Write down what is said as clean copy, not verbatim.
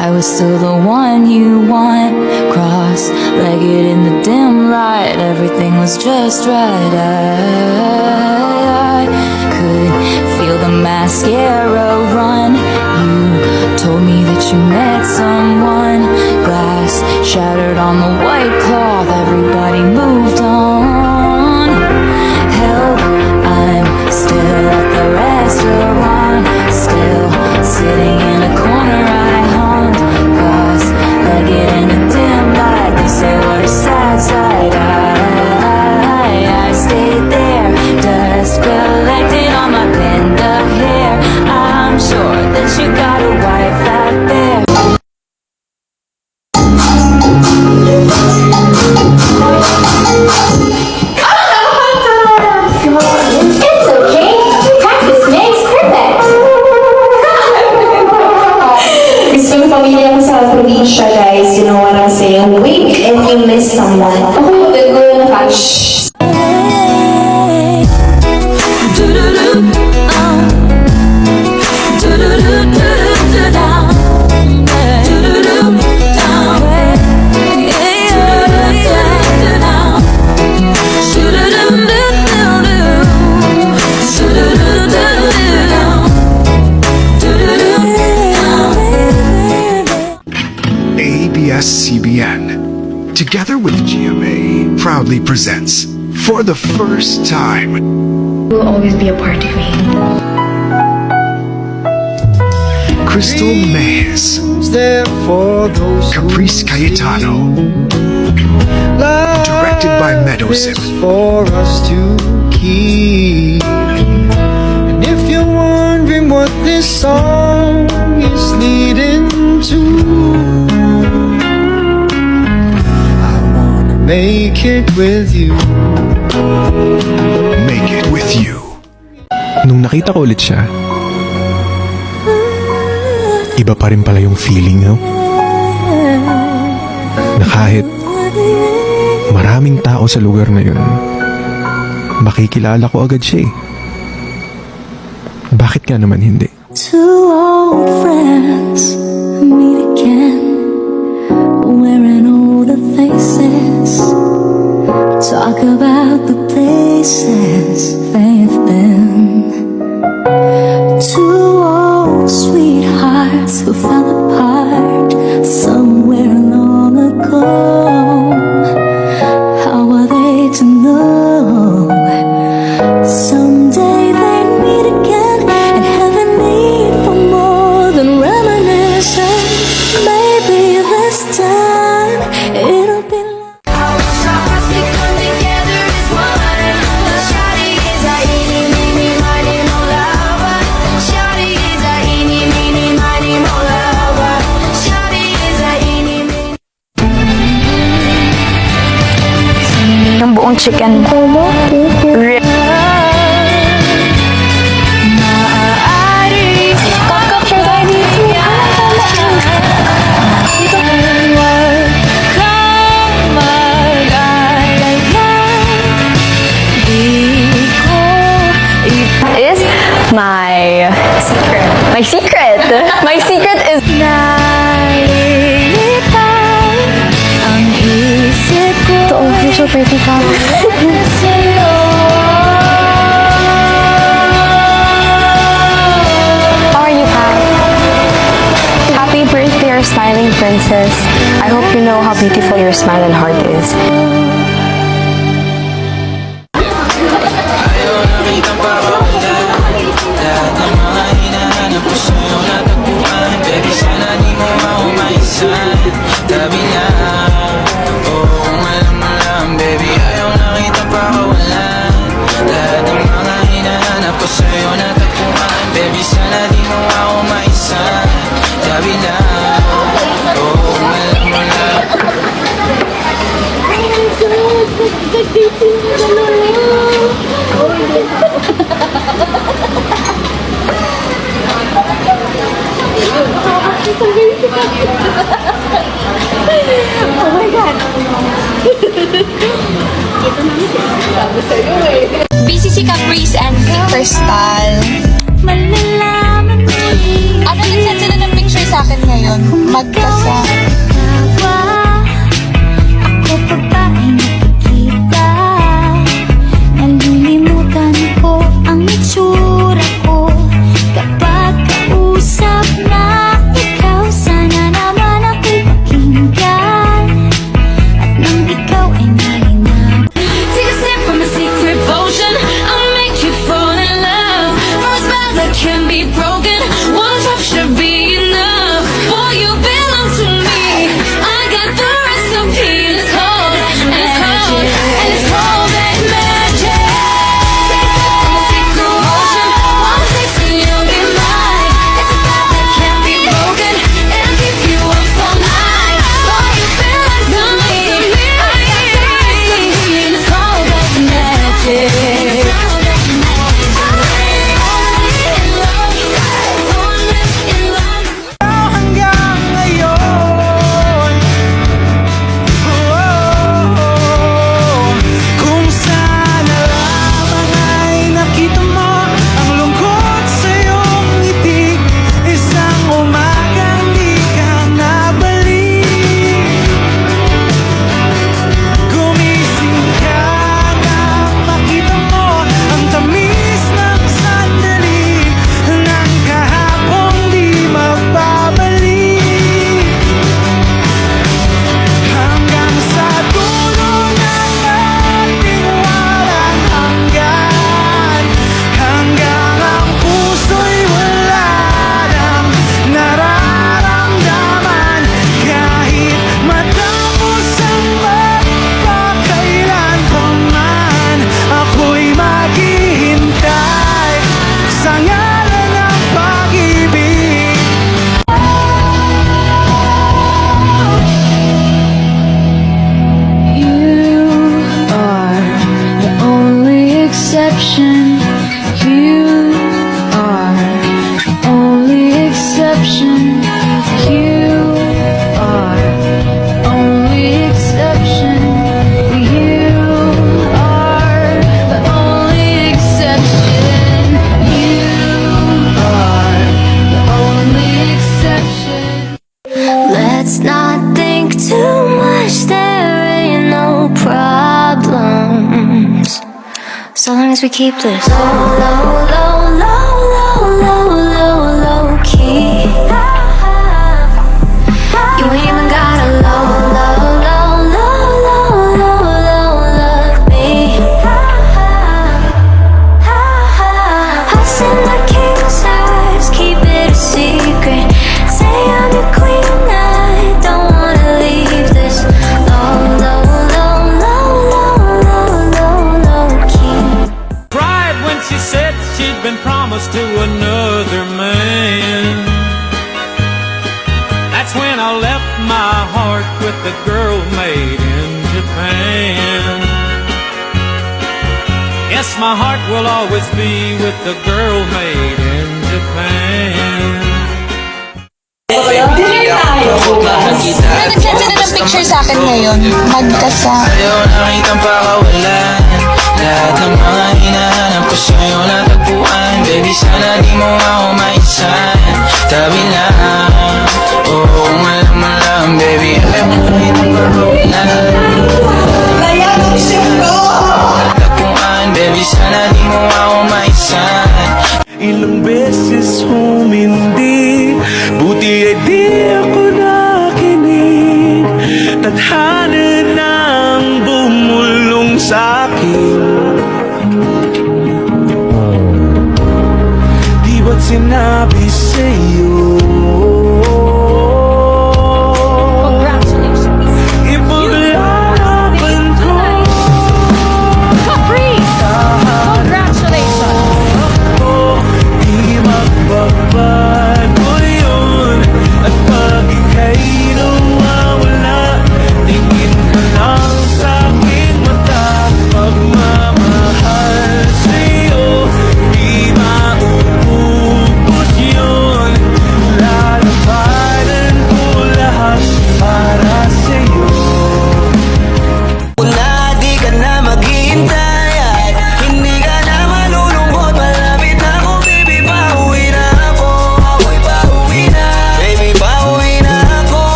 I was still the one you want. Cross-legged in the dim light, everything was just right. I could feel the mascara run. You told me that you met someone. Glass shattered on the white cloth, everybody moved on. Help, I'm still at the restaurant, still sitting in a corner I haunt. Cross-legged in a dim light, they say what a sad sight. I stayed there, dust collected on my pinned up hair. I'm sure that you got a wife out there. It's okay. Practice makes perfect. Gusto ng pamilya ko sa probinsya, guys. You know what I'm saying? Wait if you miss someone. Ako, nagulong na ka. Shh. ABS-CBN, together with GMA, proudly presents, for the first time, You will always be a part of me. Crystal Mays, Caprice Cayetano, directed by Meadowsim. For us to keep. And if you're wondering what this song is leading to, I wanna make it with you. Make it with you. Nung nakita ko ulit siya, iba pa rin pala yung feeling, no? Na kahit maraming tao sa lugar na yun, makikilala ko agad siya eh. Bakit nga naman hindi? Two old friends meet again, wearing all the faces, talk about the places they've been. Two old sweethearts who fell apart somewhere long ago. How are they to know? Someday they'd meet again and have a need for more than reminiscing. Maybe this time it'll be like Yung buong chicken. Is my secret. My secret. My secret is ang isip ko. you're so pretty, Pop. How are you, Pop? Happy birthday, our smiling princess. I hope you know how beautiful your smile and heart is. Oh my God. BCC Caprice and Crystal. Malalaman mo Ano, nag-send sila ng pictures sa akin ngayon, magkasama. Ako pa ba ay nakikita? Nalilimutan ko ang itsura ko kapag kausap na ikaw. Sana naman ako'y pakinggan at nang ikaw ay malinaw. Take a sip from a secret potion, I'll make you fall in love. From a spell that can be broken, one drop should be enough. Boy, you belong to me, I got the recipe. It's cold, and it's cold, and it's cold like magic. Take a sip from a secret potion, one taste and you'll be mine. It's a spell that can't be broken, it'll keep you up all night. Boy, you belong to me, I got the recipe. It's cold like magic. Hanggang ngayon, kung sana lamang ay nakita mo ang lungkot sa iyong ngiti, isang umagang di ka nabalik. Gumising ka nang makita mo ang tamis ng sandali ng kahapong di magbabalik. Hanggang sa dulo ng ating walang hanggan, hanggang ang puso'y wala nang nararamdaman. Kahit matapos ang magpakailan pa man, ako'y maghihintay sa ngalan ng pag-ibig. You are the only exception. You are the only exception. You are the only exception. You are the only exception. You are the only exception. Let's not think too much, there ain't no problems. So long as we keep this low, low, low, low, low, low, low, low key. You ain't even gotta low, low, low, low, low, low, low, look me. Us in the king size, keep it a secret. Say I'm your queen, I don't wanna leave this low, low, low, low, low, low, low, low key. Cried when she said she'd been promised to another man. That's when I left my heart with the girl made in Japan. Yes, my heart will always be with the girl made in Japan. Nag-send sila ng picture sa akin ngayon, magkasama. Ayaw nakitang pakawalan. Lahat ng mga hinahanap ko sa'yo natagpuan. Baby, sana di mo ako maisan. Tabi lang, oh.